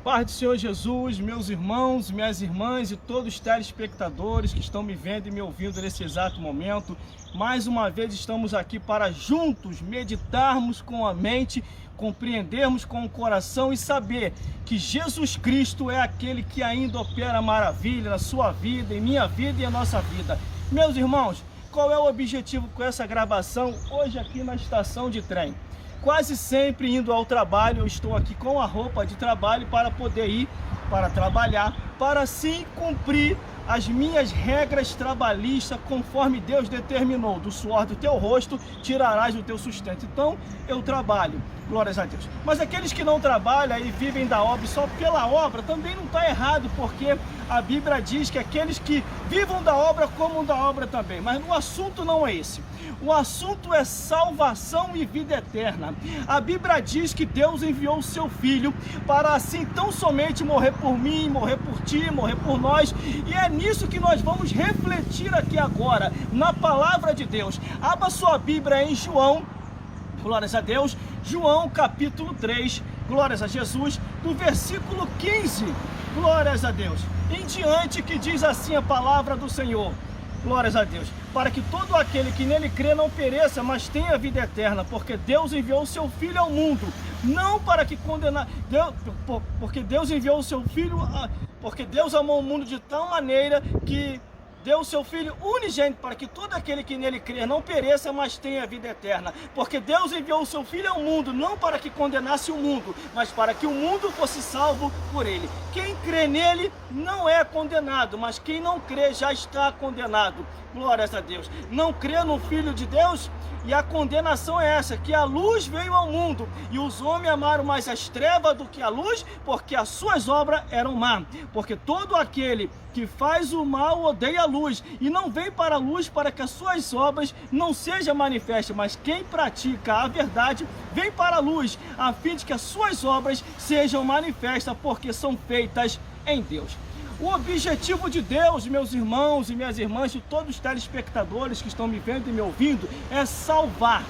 paz do Senhor Jesus, meus irmãos, minhas irmãs e todos os telespectadores que estão me vendo e me ouvindo nesse exato momento. Mais uma vez estamos aqui para juntos meditarmos com a mente, compreendermos com o coração e saber que Jesus Cristo é aquele que ainda opera maravilha na sua vida, em minha vida e em nossa vida. Meus irmãos, qual é o objetivo com essa gravação hoje aqui na estação de trem? Quase sempre indo ao trabalho, eu estou aqui com a roupa de trabalho para poder ir para trabalhar, para assim cumprir as minhas regras trabalhistas conforme Deus determinou. Do suor do teu rosto tirarás o teu sustento. Então eu trabalho, glórias a Deus. Mas aqueles que não trabalham e vivem da obra só pela obra, também não está errado, porque a Bíblia diz que aqueles que vivam da obra comam da obra também. Mas o assunto não é esse. O assunto é salvação e vida eterna. A Bíblia diz que Deus enviou o seu Filho para assim tão somente morrer por mim, morrer por ti, morrer por nós. E é nisso que nós vamos refletir aqui agora, na palavra de Deus. Abra sua Bíblia em João, glórias a Deus, João capítulo 3, glórias a Jesus, do versículo 15, glórias a Deus, em diante, que diz assim a palavra do Senhor. Glórias a Deus, para que todo aquele que nele crê não pereça, mas tenha vida eterna, porque Deus enviou o seu Filho ao mundo, não para que condenar, porque Deus enviou o seu Filho, porque Deus amou o mundo de tal maneira que deu o seu Filho unigênito, para que todo aquele que nele crer não pereça, mas tenha vida eterna. Porque Deus enviou o seu Filho ao mundo, não para que condenasse o mundo, mas para que o mundo fosse salvo por ele. Quem crê nele não é condenado, mas quem não crê já está condenado. Glórias a Deus. Não crê no Filho de Deus? E a condenação é essa, que a luz veio ao mundo, e os homens amaram mais as trevas do que a luz, porque as suas obras eram má. Porque todo aquele que faz o mal odeia a luz, e não vem para a luz para que as suas obras não sejam manifestas, mas quem pratica a verdade vem para a luz, a fim de que as suas obras sejam manifestas, porque são feitas em Deus. O objetivo de Deus, meus irmãos e minhas irmãs e todos os telespectadores que estão me vendo e me ouvindo, é salvar.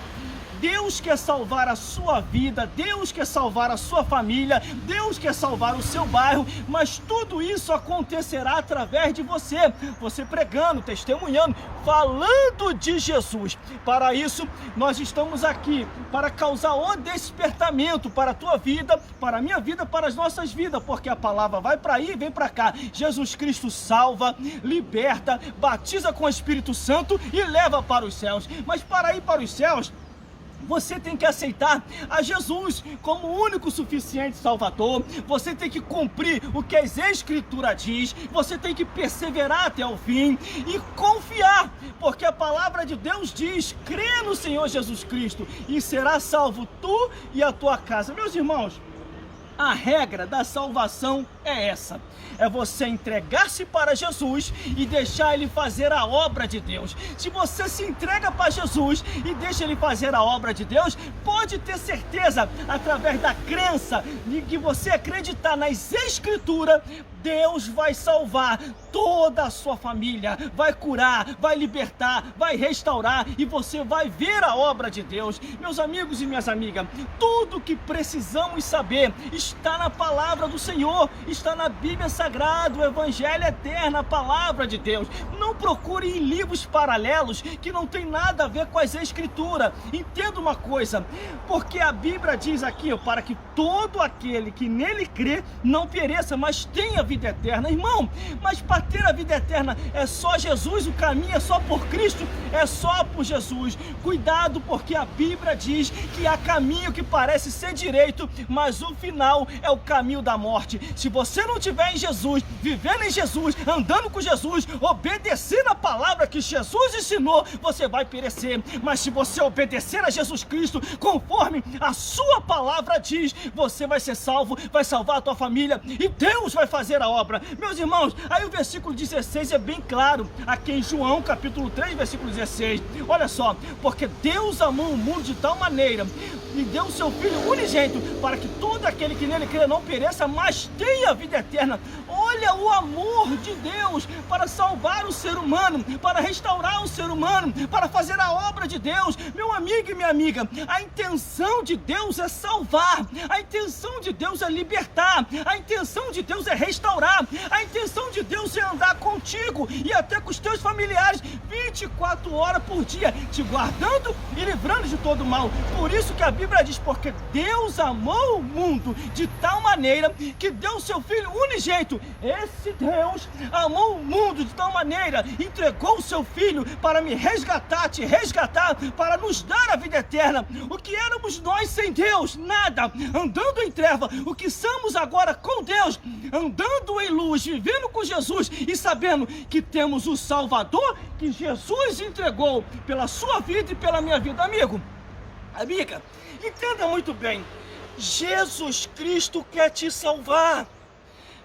Deus quer salvar a sua vida, Deus quer salvar a sua família, Deus quer salvar o seu bairro, mas tudo isso acontecerá através de você, você pregando, testemunhando, falando de Jesus. Para isso, nós estamos aqui, para causar o despertamento para a tua vida, para a minha vida, para as nossas vidas, porque a palavra vai para aí e vem para cá. Jesus Cristo salva, liberta, batiza com o Espírito Santo e leva para os céus. Mas para ir para os céus, você tem que aceitar a Jesus como o único suficiente Salvador. Você tem que cumprir o que as Escrituras diz. Você tem que perseverar até o fim e confiar, porque a palavra de Deus diz: crê no Senhor Jesus Cristo e será salvo tu e a tua casa. Meus irmãos, a regra da salvação é essa: é você entregar-se para Jesus e deixar Ele fazer a obra de Deus. Se você se entrega para Jesus e deixa Ele fazer a obra de Deus, pode ter certeza, através da crença, de que você acreditar nas Escrituras, Deus vai salvar toda a sua família, vai curar, vai libertar, vai restaurar, e você vai ver a obra de Deus. Meus amigos e minhas amigas, tudo que precisamos saber está na palavra do Senhor, está na Bíblia Sagrada, o Evangelho eterno, a palavra de Deus. Não procure em livros paralelos que não tem nada a ver com as Escrituras. Entenda uma coisa, porque a Bíblia diz aqui, para que todo aquele que nele crê não pereça, mas tenha vida eterna. Irmão, mas para ter a vida eterna é só Jesus, o caminho é só por Cristo, é só por Jesus. Cuidado, porque a Bíblia diz que há caminho que parece ser direito, mas o final é o caminho da morte. Se você não estiver em Jesus, vivendo em Jesus, andando com Jesus, obedecendo a palavra que Jesus ensinou, você vai perecer. Mas se você obedecer a Jesus Cristo conforme a sua palavra diz, você vai ser salvo, vai salvar a tua família e Deus vai fazer a obra. Meus irmãos, aí o versículo 16 é bem claro, aqui em João capítulo 3, versículo 16. Olha só: porque Deus amou o mundo de tal maneira e deu o seu Filho unigênito, para que todo aquele que nele crê não pereça, mas tenha vida eterna. Olha Olha o amor de Deus para salvar o ser humano, para restaurar o ser humano, para fazer a obra de Deus. Meu amigo e minha amiga, a intenção de Deus é salvar, a intenção de Deus é libertar, a intenção de Deus é restaurar, a intenção de Deus é andar contigo e até com os teus familiares 24 horas por dia, te guardando e livrando de todo mal. Por isso que a Bíblia diz, porque Deus amou o mundo de tal maneira que deu o seu Filho unigênito. Esse Deus amou o mundo de tal maneira, entregou o seu Filho para me resgatar, te resgatar, para nos dar a vida eterna. O que éramos nós sem Deus? Nada. Andando em treva. O que somos agora com Deus? Andando em luz, vivendo com Jesus e sabendo que temos o Salvador que Jesus entregou pela sua vida e pela minha vida. Amigo, amiga, entenda muito bem. Jesus Cristo quer te salvar.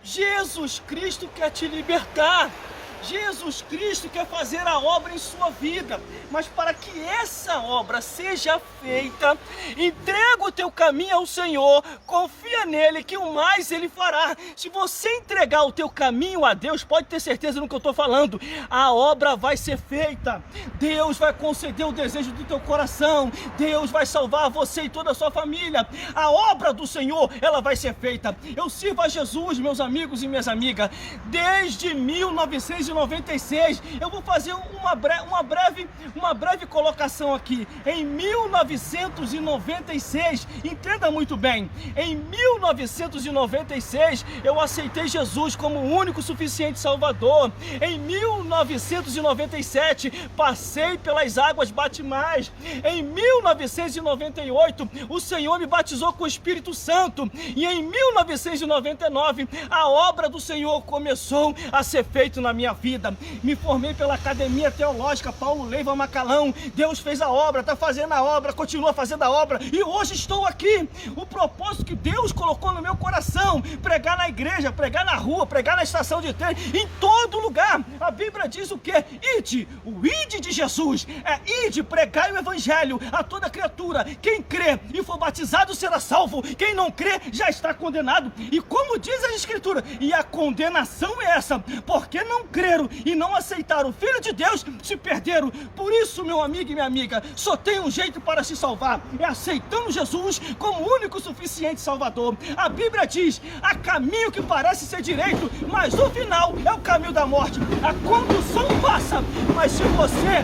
Jesus Cristo quer te libertar. Jesus Cristo quer fazer a obra em sua vida, mas para que essa obra seja feita, entrega o teu caminho ao Senhor, confia nele que o mais ele fará. Se você entregar o teu caminho a Deus, pode ter certeza no que eu estou falando, a obra vai ser feita. Deus vai conceder o desejo do teu coração, Deus vai salvar você e toda a sua família. A obra do Senhor, ela vai ser feita. Eu sirvo a Jesus, meus amigos e minhas amigas, desde 1996. Eu vou fazer uma breve colocação aqui. Em 1996, entenda muito bem, em 1996 eu aceitei Jesus como o único suficiente Salvador. Em 1997 passei pelas águas batismais. Em 1998 o Senhor me batizou com o Espírito Santo. E em 1999 a obra do Senhor começou a ser feita na minha vida. Me formei pela Academia Teológica Paulo Leiva Macalão. Deus fez a obra, está fazendo a obra, continua fazendo a obra e hoje estou aqui. O propósito que Deus colocou no meu coração, pregar na igreja, pregar na rua, pregar na estação de trem, em todo lugar. A Bíblia diz o quê? Ide, o ide de Jesus é ide, pregai o evangelho a toda criatura. Quem crê e for batizado será salvo, quem não crê já está condenado. E como diz a Escritura, e a condenação é essa, porque não creram e não aceitaram o Filho de Deus, se perderam. Por isso, meu amigo e minha amiga, só tem um jeito para se salvar, é aceitando Jesus como o único suficiente Salvador. A Bíblia diz, há caminho que parece ser direito, mas o final é o caminho da morte. A condução passa, mas se você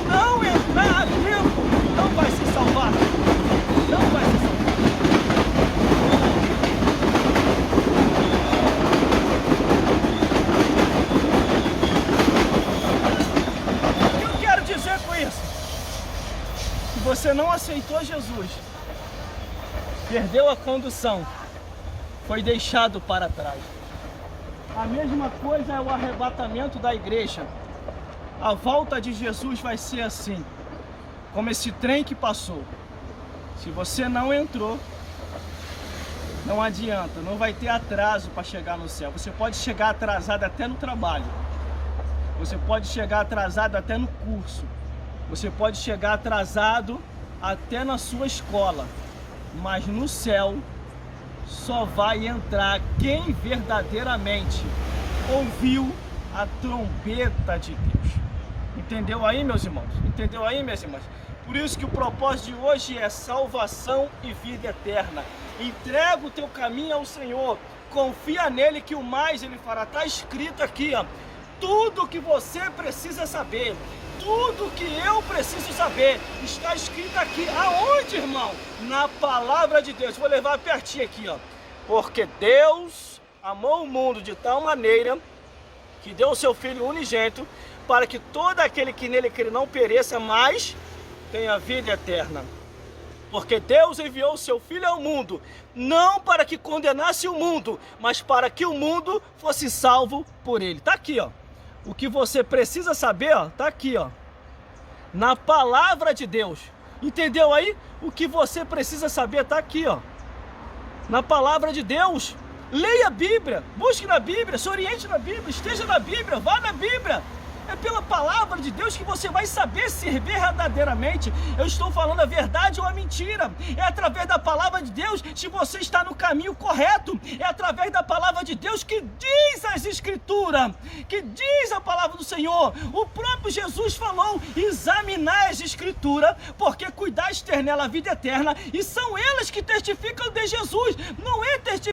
não entrar a tempo, não vai se salvar. Não vai se salvar. Você não aceitou Jesus, perdeu a condução, foi deixado para trás. A mesma coisa é o arrebatamento da igreja. A volta de Jesus vai ser assim, como esse trem que passou. Se você não entrou, não adianta, não vai ter atraso para chegar no céu. Você pode chegar atrasado até no trabalho, você pode chegar atrasado até no curso, você pode chegar atrasado até na sua escola, mas no céu só vai entrar quem verdadeiramente ouviu a trombeta de Deus. Entendeu aí, meus irmãos? Entendeu aí, minhas irmãs? Por isso que o propósito de hoje é salvação e vida eterna. Entrega o teu caminho ao Senhor, confia nele que o mais ele fará. Está escrito aqui, ó, tudo que você precisa saber. Tudo que eu preciso saber está escrito aqui. Aonde, irmão? Na palavra de Deus. Vou levar pertinho aqui, ó. Porque Deus amou o mundo de tal maneira que deu o seu Filho unigênito para que todo aquele que nele crê não pereça, mas tenha vida eterna. Porque Deus enviou o seu Filho ao mundo, não para que condenasse o mundo, mas para que o mundo fosse salvo por ele. Tá aqui, ó. O que você precisa saber, ó, tá aqui, ó, na palavra de Deus. Entendeu aí? O que você precisa saber tá aqui, ó, na palavra de Deus. Leia a Bíblia, busque na Bíblia, se oriente na Bíblia, esteja na Bíblia, vá na Bíblia. É pela palavra de Deus que você vai saber se verdadeiramente eu estou falando a verdade ou a mentira. É através da palavra de Deus se você está no caminho correto. É através da palavra de Deus que diz as Escrituras, que diz a palavra do Senhor. O próprio Jesus falou: examinar as Escrituras, porque cuidais ter nela a vida eterna, e são elas que testificam de Jesus. Não é testificar